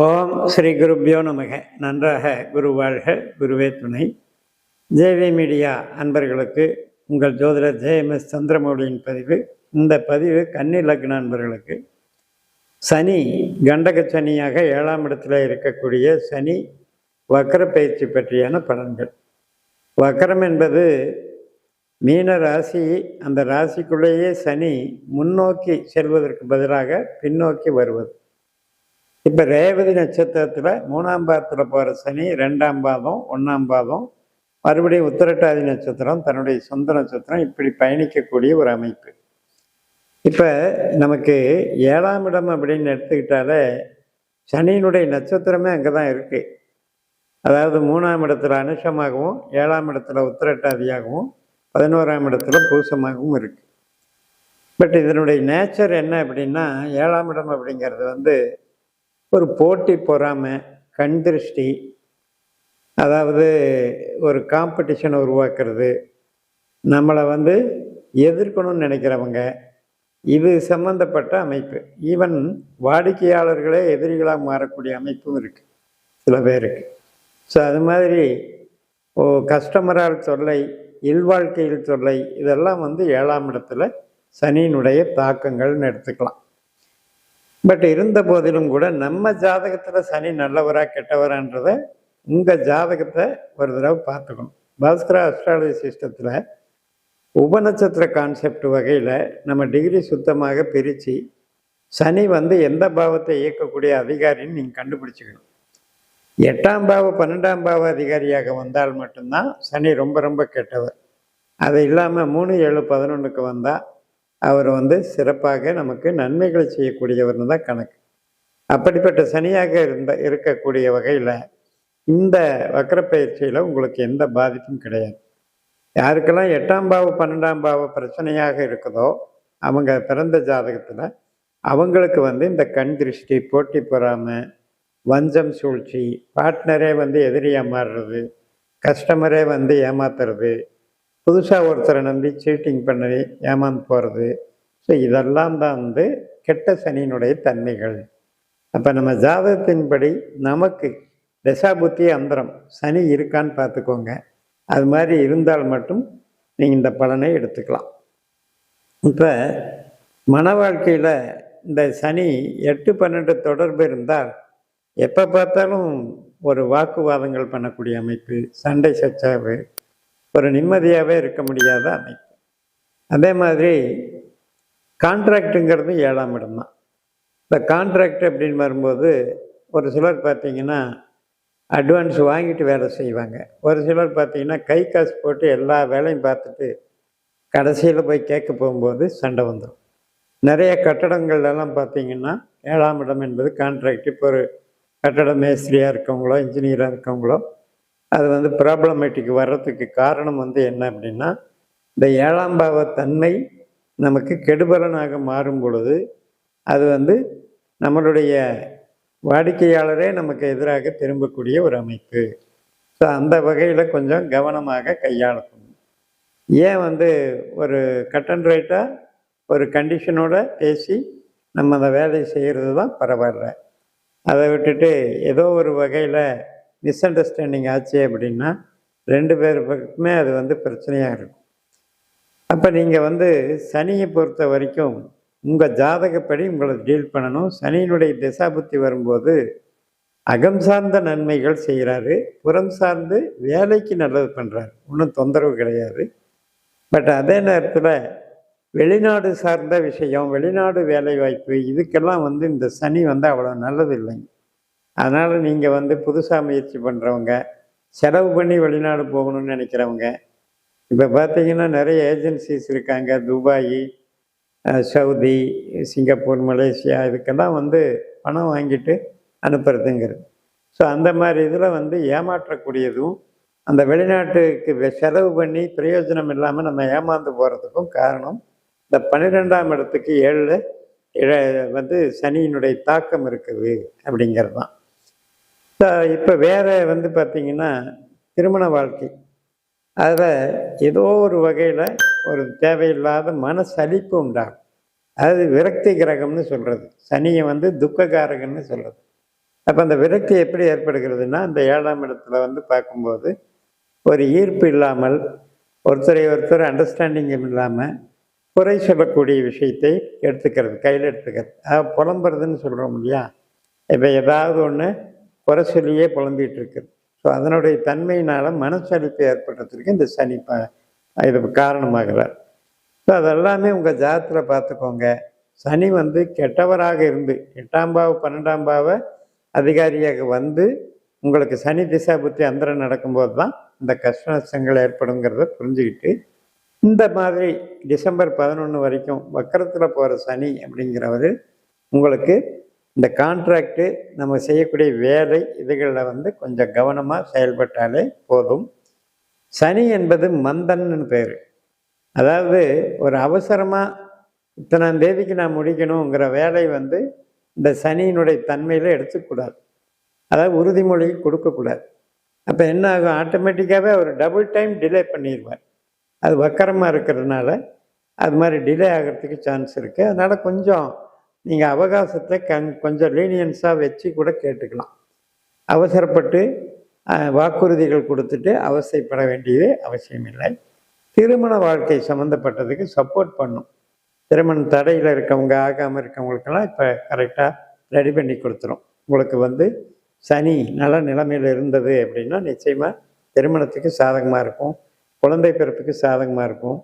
ஓம் ஸ்ரீ குருப்யோ நமக. நன்றாக குரு வாழ்க, குருவே துணை. ஜேவி மீடியா அன்பர்களுக்கு உங்கள் ஜோதிடர் ஜேஎம்எஸ் சந்திரமௌலியின் பதிவு. இந்த பதிவு கன்னி லக்ன அன்பர்களுக்கு சனி கண்டக சனியாக 7ஆம் இடத்துல இருக்கக்கூடிய சனி வக்கர பயிற்சி பற்றியான பலன்கள். வக்கரம் என்பது மீன ராசி, அந்த ராசிக்குள்ளேயே சனி முன்னோக்கி செல்வதற்கு பதிலாக பின்னோக்கி வருவது. இப்போ ரேவதி நட்சத்திரத்தில் 3ஆம் பாதத்தில் போகிற சனி 2ஆம் பாதம் 1ஆம் பாதம் மறுபடியும் உத்திரட்டாதி நட்சத்திரம் தன்னுடைய சொந்த நட்சத்திரம் இப்படி பயணிக்கக்கூடிய ஒரு அமைப்பு. இப்போ நமக்கு 7ஆம் இடம் அப்படின்னு எடுத்துக்கிட்டாலே சனியினுடைய நட்சத்திரமே அங்கே தான் இருக்குது. அதாவது 3ஆம் இடத்துல அனுஷமாகவும் 7ஆம் இடத்துல உத்திரட்டாதியாகவும் 11ஆம் இடத்துல பூசமாகவும் இருக்குது. பட் இதனுடைய நேச்சர் என்ன அப்படின்னா, 7ஆம் இடம் அப்படிங்கிறது ஒரு போட்டி பொறாமை, கண் திருஷ்டி, அதாவது ஒரு காம்படிஷனை உருவாக்குறது, நம்மளை எதிர்க்கணும்னு நினைக்கிறவங்க, இது சம்பந்தப்பட்ட அமைப்பு. ஈவன் வாடிக்கையாளர்களே எதிரிகளாக மாறக்கூடிய அமைப்பும் இருக்குது சில பேருக்கு. ஸோ அது மாதிரி கஸ்டமரால் தொல்லை, இல்வாழ்க்கையில் தொல்லை, இதெல்லாம் 7ஆம் இடத்துல சனியினுடைய தாக்கங்கள்னு எடுத்துக்கலாம். பட் இருந்த போதிலும் கூட நம்ம ஜாதகத்தில் சனி நல்லவரா கெட்டவரான்றதை உங்கள் ஜாதகத்தை ஒரு தடவை பார்த்துக்கணும். பாஸ்கரா அஸ்ட்ராலஜி சிஸ்டத்தில் உபநட்சத்திர கான்செப்ட் வகையில் நம்ம டிகிரி சுத்தமாக பிரித்து சனி எந்த பாவத்தை இயக்கக்கூடிய அதிகாரின்னு நீங்கள் கண்டுபிடிச்சிக்கணும். 8ஆம் பாவ 12ஆம் பாவ அதிகாரியாக வந்தால் மட்டும்தான் சனி ரொம்ப ரொம்ப கெட்டவர். அது இல்லாமல் 3, 7, 11க்கு வந்தால் அவர் சிறப்பாக நமக்கு நன்மைகளை செய்யக்கூடியவர்னு தான் கணக்கு. அப்படிப்பட்ட சனியாக இருக்கக்கூடிய வகையில் இந்த வக்கர பயிற்சியில் உங்களுக்கு எந்த பாதிப்பும் கிடையாது. யாருக்கெல்லாம் 8ஆம் பாவ 12ஆம் பாவ பிரச்சனையாக இருக்குதோ அவங்க பிறந்த ஜாதகத்தில் அவங்களுக்கு இந்த கண் திருஷ்டி, போட்டி பொறாமை, வஞ்சம், சூழ்ச்சி, பார்ட்னரே எதிரியாக மாறுறது, கஸ்டமரே ஏமாத்துறது, புதுசாக ஒருத்தரை நம்பி சீட்டிங் பண்ணி ஏமாந்து போகிறது. ஸோ இதெல்லாம் தான் கெட்ட சனியினுடைய தன்மைகள். அப்போ நம்ம ஜாதகத்தின்படி நமக்கு தசாபுத்தி அந்தரம் சனி இருக்கான்னு பார்த்துக்கோங்க. அது மாதிரி இருந்தால் மட்டும் நீங்கள் இந்த பலனை எடுத்துக்கலாம். இப்போ மன வாழ்க்கையில் இந்த சனி 8, 12 தொடர்பு இருந்தால் எப்போ பார்த்தாலும் ஒரு வாக்குவாதங்கள் பண்ணக்கூடிய அமைப்பு, சண்டை சச்சாவு, ஒரு நிம்மதியாகவே இருக்க முடியாத அமைப்பு. அதே மாதிரி கான்ட்ராக்டுங்கிறது 7ஆம் இடம் தான். இந்த கான்ட்ராக்ட் அப்படின்னு வரும்போது ஒரு சிலர் பார்த்திங்கன்னா அட்வான்ஸ் வாங்கிட்டு வேலை செய்வாங்க. ஒரு சிலர் பார்த்திங்கன்னா கை காசு போட்டு எல்லா வேலையும் பார்த்துட்டு கடைசியில் போய் கேட்க போகும்போது சண்டை வந்துடும். நிறைய கட்டடங்கள்லாம் பார்த்திங்கன்னா 7ஆம் இடம் என்பது கான்ட்ராக்ட். இப்போ ஒரு கட்டட மேஸ்திரியாக இருக்கவங்களோ இன்ஜினியராக இருக்கவங்களோ அது ப்ராப்ளமேட்டிக் வர்றதுக்கு காரணம் என்ன அப்படின்னா, இந்த 7ஆம் பாவ தன்மை நமக்கு கெடுபலனாக மாறும் பொழுது அது நம்மளுடைய வாடிக்கையாளரே நமக்கு எதிராக திரும்பக்கூடிய ஒரு அமைப்பு. ஸோ அந்த வகையில் கொஞ்சம் கவனமாக கையாளணும். ஏன் ஒரு கட் அண்ட் ரைட்டாக ஒரு கண்டிஷனோட பேசி நம்ம அந்த வேலையை செய்கிறது தான் பரவாயில்ல. அதை விட்டுட்டு ஏதோ ஒரு வகையில் மிஸ் அண்டர்ஸ்டாண்டிங் ஆச்சு அப்படின்னா 2 பேருக்குமே அது பிரச்சனையாக இருக்கும். அப்போ நீங்கள் சனியை பொறுத்த வரைக்கும் உங்கள் ஜாதகப்படி உங்களை டீல் பண்ணணும். சனியினுடைய திசாபுத்தி வரும்போது அகம் சார்ந்த நன்மைகள் செய்கிறாரு, புறம் சார்ந்து வேலைக்கு நல்லது பண்ணுறாரு, ஒன்றும் தொந்தரவு கிடையாது. பட் அதே நேரத்தில் வெளிநாடு சார்ந்த விஷயம், வெளிநாடு வேலை வாய்ப்பு, இதுக்கெல்லாம் இந்த சனி அவ்வளோ நல்லது இல்லைங்க. அதனால் நீங்கள் புதுசாக முயற்சி பண்ணுறவங்க, செலவு பண்ணி வெளிநாடு போகணும்னு நினைக்கிறவங்க, இப்போ பார்த்தீங்கன்னா நிறைய ஏஜென்சிஸ் இருக்காங்க. துபாய், சவுதி, சிங்கப்பூர், மலேசியா, இதுக்கெல்லாம் பணம் வாங்கிட்டு அனுப்புறதுங்கிறது. ஸோ அந்த மாதிரி இதில் ஏமாற்றக்கூடியதும், அந்த வெளிநாட்டுக்கு செலவு பண்ணி பிரயோஜனம் இல்லாமல் நம்ம ஏமாந்து போகிறதுக்கும் காரணம் இந்த 12ஆம் இடத்துக்கு 7 சனியினுடைய தாக்கம் இருக்குது அப்படிங்கிறது தான். இப்போ வேறு பார்த்திங்கன்னா திருமண வாழ்க்கை, அதில் ஏதோ ஒரு வகையில் ஒரு தேவையில்லாத மனசலிப்பு உண்டாகும். அதாவது விரக்தி கிரகம்னு சொல்கிறது, சனியை துக்ககாரகன்னு சொல்கிறது. அப்போ அந்த விரக்தி எப்படி ஏற்படுகிறதுனா, அந்த 7ஆம் இடத்துல வந்து பார்க்கும்போது ஒரு ஈர்ப்பு இல்லாமல், ஒருத்தரை ஒருத்தர் அண்டர்ஸ்டாண்டிங் இல்லாமல் குறை சொல்லக்கூடிய விஷயத்தை எடுத்துக்கிறது, கையில் எடுத்துக்கிறது. புலம்புறதுன்னு சொல்கிறோம் இல்லையா? இப்போ ஏதாவது ஒன்று குறை சொல்லியே புலம்பிகிட்டு இருக்குது. ஸோ அதனுடைய தன்மையினால் மனச்சலிப்பு ஏற்படுறதுக்கு இந்த சனி இது காரணமாகிறார். ஸோ அதெல்லாமே உங்கள் ஜாதகத்தில் பார்த்துக்கோங்க. சனி வந்து கெட்டவராக இருந்து 8ஆம் பாவ 12ஆம் பாவ அதிகாரியாக வந்து உங்களுக்கு சனி திசா புத்தி அந்தரம் நடக்கும்போது தான் இந்த கஷ்ட நஷ்டங்கள் ஏற்படுங்கிறத புரிஞ்சுக்கிட்டு, இந்த மாதிரி டிசம்பர் 11 வரைக்கும் வக்கரத்தில் போகிற சனி அப்படிங்கிறவர் உங்களுக்கு இந்த கான்ட்ராக்டு, நம்ம செய்யக்கூடிய வேலை, இதுகளில் வந்து கொஞ்சம் கவனமாக செயல்பட்டாலே போதும். சனி என்பது மந்தன்னு பேர். அதாவது ஒரு அவசரமாக இத்தனாம் தேதிக்கு நான் முடிக்கணுங்கிற வேலை வந்து இந்த சனியினுடைய தன்மையில் எடுத்துக்கூடாது. அதாவது உறுதிமொழி கொடுக்கக்கூடாது. அப்போ என்ன ஆகும், ஆட்டோமேட்டிக்காகவே அவர் டபுள் டைம் டிலே பண்ணிடுவார். அது வக்கரமாக இருக்கிறதுனால அது மாதிரி டிலே ஆகிறதுக்கு சான்ஸ் இருக்குது. அதனால் கொஞ்சம் நீங்கள் அவகாசத்தை கொஞ்சம் லீனியன்ஸாக வச்சு கூட கேட்டுக்கலாம். அவசரப்பட்டு வாக்குறுதிகள் கொடுத்துட்டு அவசைப்பட வேண்டியது அவசியம் இல்லை. திருமண வாழ்க்கை சம்மந்தப்பட்டதுக்கு சப்போர்ட் பண்ணும். திருமணம் தடையில் இருக்கவங்க, ஆகாமல் இருக்கவங்களுக்கெல்லாம் இப்போ கரெக்டாக ரெடி பண்ணி கொடுத்துரும். உங்களுக்கு வந்து சனி நல்ல நிலைமையில் இருந்தது அப்படின்னா நிச்சயமாக திருமணத்துக்கு சாதகமாக இருக்கும், குழந்தை பிறப்புக்கு சாதகமாக இருக்கும்,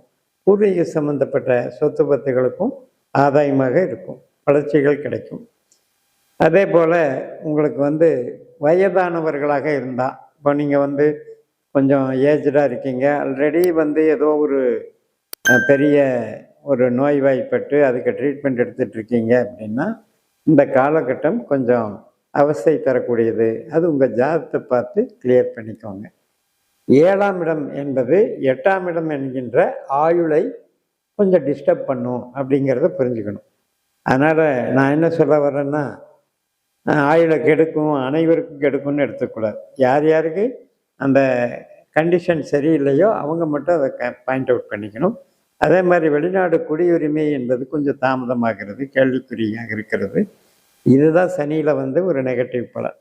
பூர்வீக சம்பந்தப்பட்ட சொத்து பத்துகளுக்கும் ஆதாயமாக இருக்கும், வளர்ச்சிகள் கிடைக்கும். அதே போல் உங்களுக்கு வந்து வயதானவர்களாக இருந்தால், இப்போ நீங்கள் வந்து கொஞ்சம் ஏஜ்டாக இருக்கீங்க, ஆல்ரெடி வந்து ஏதோ ஒரு பெரிய ஒரு நோய்வாய்ப்பட்டு அதுக்கு ட்ரீட்மெண்ட் எடுத்துகிட்டு இருக்கீங்க அப்படின்னா இந்த காலகட்டம் கொஞ்சம் அவஸ்தை தரக்கூடியது. அது உங்கள் ஜாதகத்தை பார்த்து கிளியர் பண்ணிக்கோங்க. 7ஆம் இடம் என்பது 8ஆம் இடம் என்கின்ற ஆயுளை கொஞ்சம் டிஸ்டர்ப் பண்ணும் அப்படிங்கிறத புரிஞ்சுக்கணும். அதனால் நான் என்ன சொல்ல வரேன்னா, ஆயுளை கெடுக்கும், அனைவருக்கும் கெடுக்கும்னு எடுத்துக்கூடாது. யார் யாருக்கு அந்த கண்டிஷன் சரியில்லையோ அவங்க மட்டும் அதை பாயிண்ட் அவுட் பண்ணிக்கணும். அதே மாதிரி வெளிநாடு குடியுரிமை என்பது கொஞ்சம் தாமதமாகிறது, கேள்விக்குறியாக இருக்கிறது. இதுதான் சனியில் வந்து ஒரு நெகட்டிவ் பலன்.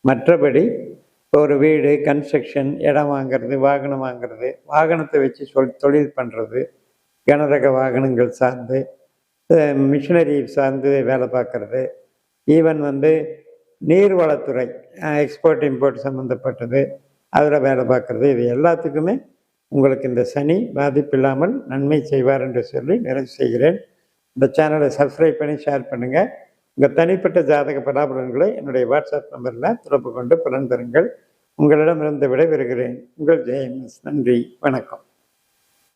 மற்றபடி ஒரு வீடு, கன்ஸ்ட்ரக்ஷன், இடம் வாங்கிறது, வாகனம் வாங்கிறது, வாகனத்தை வச்சு தொழில் பண்ணுறது, கனரக வாகனங்கள் சார்ந்து, மிஷினரி சார்ந்து வேலை பார்க்குறது, ஈவன் வந்து நீர்வளத்துறை, எக்ஸ்போர்ட் இம்போர்ட் சம்மந்தப்பட்டது, அதில் வேலை பார்க்குறது, இது எல்லாத்துக்குமே உங்களுக்கு இந்த சனி பாதிப்பில்லாமல் நன்மை செய்வார் என்று சொல்லி நிறைவு செய்கிறேன். இந்த சேனலை சப்ஸ்கிரைப் பண்ணி ஷேர் பண்ணுங்கள். உங்கள் தனிப்பட்ட ஜாதக பலாபலன்களை என்னுடைய வாட்ஸ்அப் நம்பரில் தொடர்பு கொண்டு பலன் தருங்கள். உங்களிடமிருந்து விடைபெறுகிறேன். உங்கள் ஜெயம்எஸ். நன்றி, வணக்கம்.